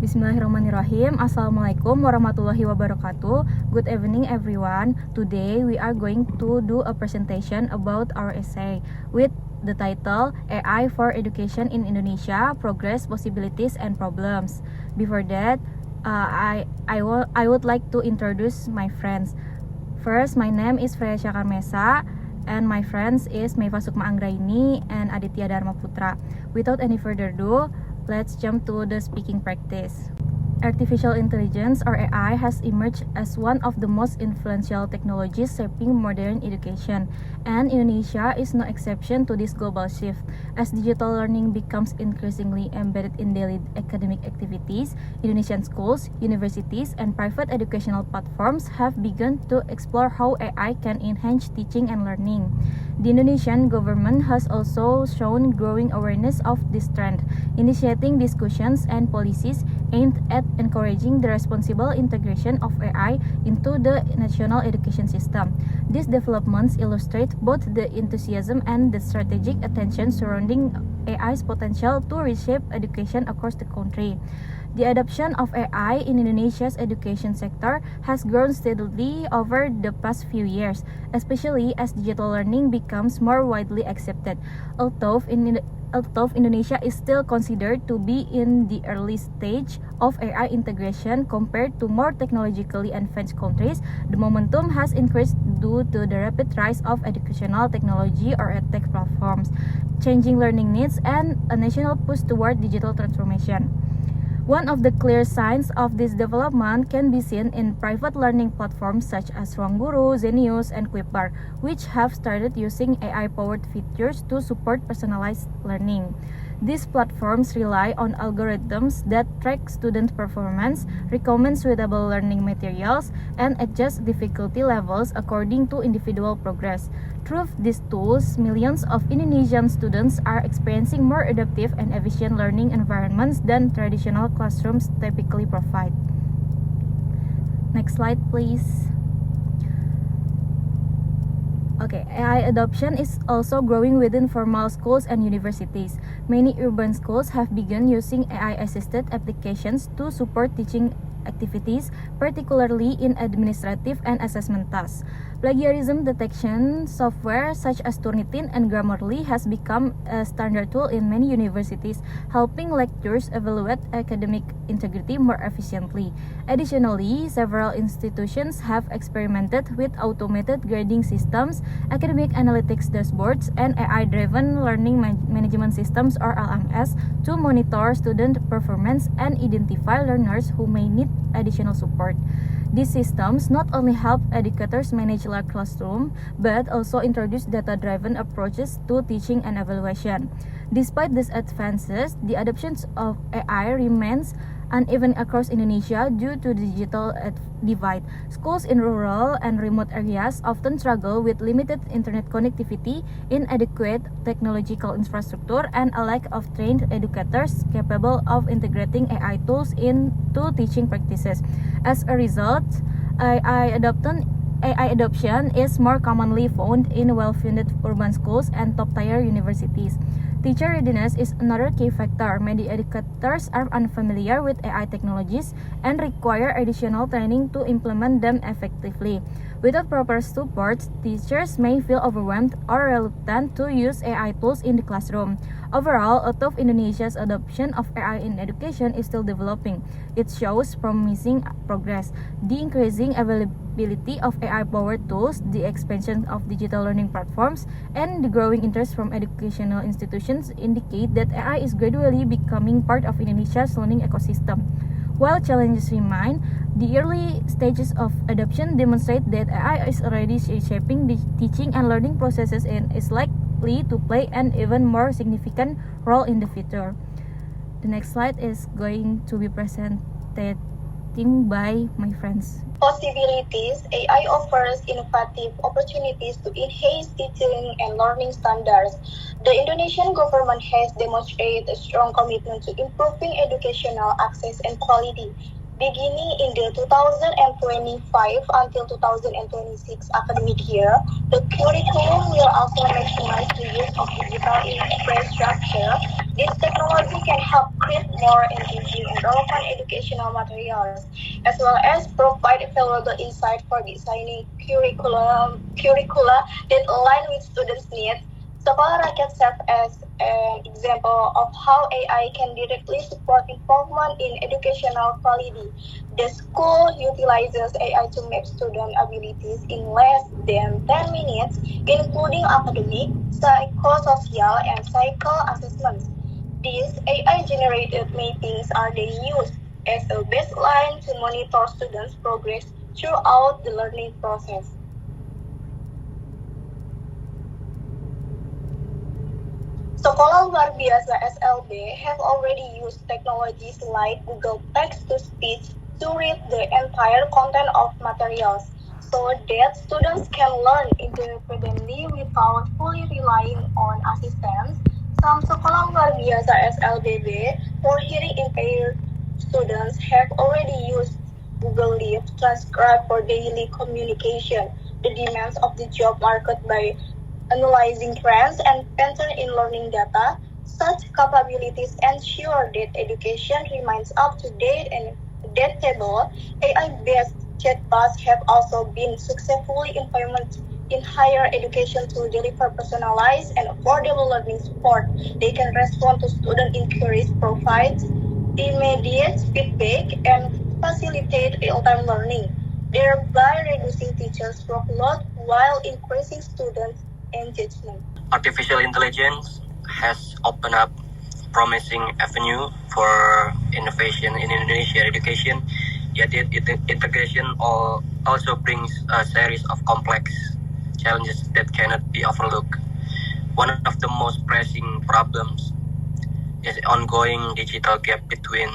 Bismillahirrahmanirrahim. Assalamualaikum warahmatullahi wabarakatuh. Good evening everyone. Today we are going to do a presentation about our essay with the title AI for Education in Indonesia: Progress, Possibilities, and Problems. Before that, I would like to introduce my friends. First, my name is Freya Syakarmesa, and my friends is Meva Sukma Anggraini and Aditya Dharma Putra. Without any further ado, let's jump to the speaking practice. Artificial intelligence, or AI, has emerged as one of the most influential technologies shaping modern education, and Indonesia is no exception to this global shift. As digital learning becomes increasingly embedded in daily academic activities, Indonesian schools, universities, and private educational platforms have begun to explore how AI can enhance teaching and learning. The Indonesian government has also shown growing awareness of this trend, initiating discussions and policies aimed at encouraging the responsible integration of AI into the national education system. These developments illustrate both the enthusiasm and the strategic attention surrounding AI's potential to reshape education across the country. The adoption of AI in Indonesia's education sector has grown steadily over the past few years, especially as digital learning becomes more widely accepted. Although Indonesia is still considered to be in the early stage of AI integration compared to more technologically advanced countries, the momentum has increased due to the rapid rise of educational technology or edtech platforms, changing learning needs, and a national push toward digital transformation. One of the clear signs of this development can be seen in private learning platforms such as Ruangguru, Zenius, and Kuiper, which have started using AI-powered features to support personalized learning. These platforms rely on algorithms that track student performance, recommend suitable learning materials, and adjust difficulty levels according to individual progress. Through these tools, millions of Indonesian students are experiencing more adaptive and efficient learning environments than traditional classrooms typically provide. Next slide, please. Okay, AI adoption is also growing within formal schools and universities. Many urban schools have begun using AI-assisted applications to support teaching activities, particularly in administrative and assessment tasks. Plagiarism detection software such as Turnitin and Grammarly has become a standard tool in many universities, helping lecturers evaluate academic integrity more efficiently. Additionally, several institutions have experimented with automated grading systems, academic analytics dashboards, and AI-driven learning management systems, or LMS, to monitor student performance and identify learners who may need additional support. These systems not only help educators manage their classroom, but also introduce data-driven approaches to teaching and evaluation. Despite these advances, the adoption of AI remains uneven across Indonesia due to the digital divide. Schools in rural and remote areas often struggle with limited internet connectivity, inadequate technological infrastructure, and a lack of trained educators capable of integrating AI tools into teaching practices. As a result, AI adoption is more commonly found in well-funded urban schools and top-tier universities. Teacher readiness is another key factor. Many educators are unfamiliar with AI technologies and require additional training to implement them effectively. Without proper support, teachers may feel overwhelmed or reluctant to use AI tools in the classroom. Overall, although Indonesia's adoption of AI in education is still developing, it shows promising progress. The increasing availability of AI-powered tools, the expansion of digital learning platforms, and the growing interest from educational institutions indicate that AI is gradually becoming part of Indonesia's learning ecosystem. While challenges remain, the early stages of adoption demonstrate that AI is already shaping the teaching and learning processes and is likely to play an even more significant role in the future. The next slide is going to be presented by my friends. Possibilities, AI offers innovative opportunities to enhance teaching and learning standards. The Indonesian government has demonstrated a strong commitment to improving educational access and quality. Beginning in the 2025 until 2026 academic year, the curriculum will also maximize the use of digital infrastructure. This technology can help create more engaging and relevant educational materials, as well as provide valuable insight for designing curricula that align with students' needs. Sekolah Rakyat serves as an example of how AI can directly support improvement in educational quality. The school utilizes AI to map student abilities in less than 10 minutes, including academic, psychosocial, and psycho assessments. These AI-generated mappings are then used as a baseline to monitor students' progress throughout the learning process. Sekolah Luar Biasa SLB have already used technologies like Google Text-to-Speech to read the entire content of materials, so that students can learn independently without fully relying on assistance. Some Sekolah Luar Biasa SLBB for hearing impaired students have already used Google Live Transcribe for daily communication. The demands of the job market by analyzing trends and patterns in learning data. Such capabilities ensure that education remains up to date and adaptable. AI-based chatbots have also been successfully implemented in higher education to deliver personalized and affordable learning support. They can respond to student inquiries, provide immediate feedback, and facilitate real-time learning, thereby reducing teachers' workload while increasing students' engagement. Artificial intelligence has opened up promising avenue for innovation in Indonesia education, yet integration also brings a series of complex challenges that cannot be overlooked. One of the most pressing problems is the ongoing digital gap between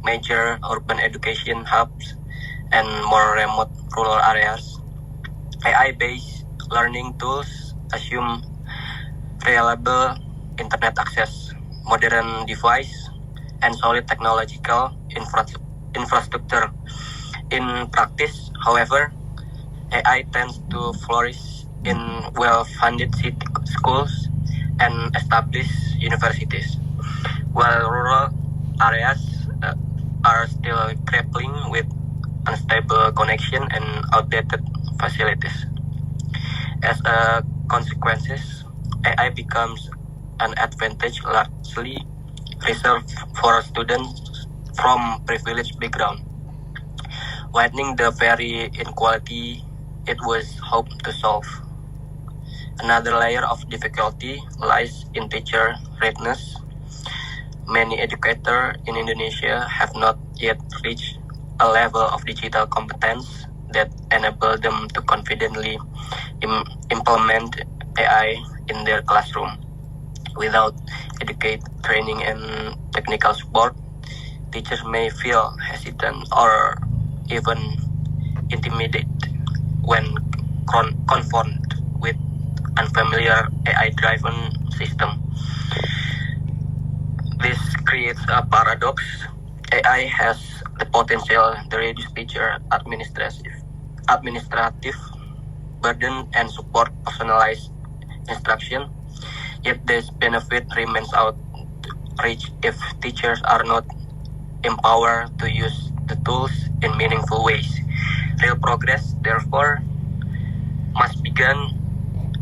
major urban education hubs and more remote rural areas. AI-based learning tools assume reliable internet access, modern device, and solid technological infrastructure. In practice, however, AI tends to flourish in well-funded city schools and established universities, while rural areas are still grappling with unstable connection and outdated facilities. As a consequence, AI becomes an advantage largely reserved for students from privileged background, widening the very inequality it was hoped to solve. Another layer of difficulty lies in teacher readiness. Many educators in Indonesia have not yet reached a level of digital competence that enable them to confidently implement AI in their classroom. Without adequate training and technical support, teachers may feel hesitant or even intimidated when confronted with unfamiliar AI-driven system. This creates a paradox. AI has the potential to reduce teacher administrative burden and support personalized instruction, yet this benefit remains outreach if teachers are not empowered to use the tools in meaningful ways. Real progress, therefore, must begin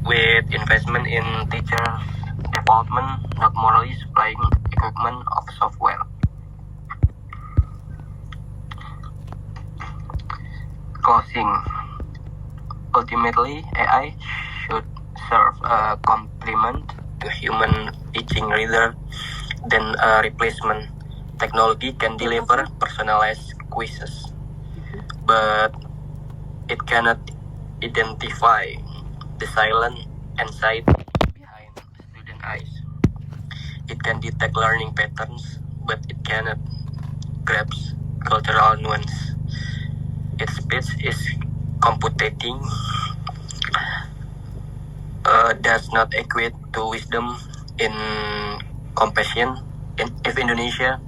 with investment in teacher development, not merely supplying equipment of software. Closing. Ultimately, AI should serve a complement to human teaching rather than a replacement. Technology can deliver personalized quizzes, but it cannot identify the silent anxiety behind student eyes. It can detect learning patterns, but it cannot grasp cultural nuance. Its speed is computing does not equate to wisdom in compassion. If Indonesia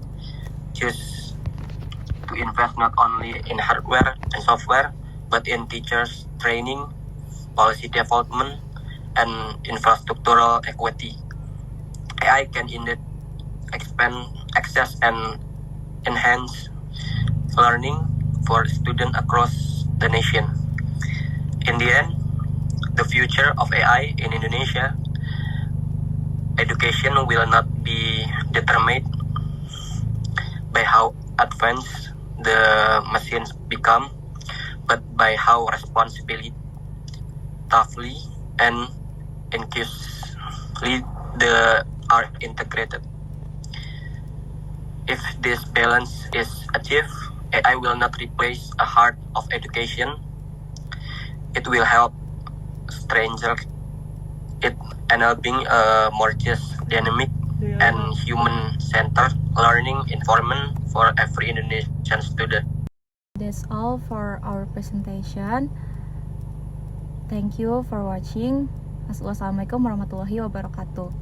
choose to invest not only in hardware and software, but in teachers training, policy development, and infrastructural equity. AI can indeed expand access and enhance learning for students across the nation. In the end, the future of AI in Indonesia, education will not be determined by how advanced the machines become, but by how responsibly, toughly, and inclusively they are integrated. If this balance is achieved, AI will not replace a heart of education. It will help strengthen it, enabling a more just, dynamic, and human-centered learning environment for every Indonesian student. That's all for our presentation. Thank you for watching. Wassalamualaikum warahmatullahi wabarakatuh.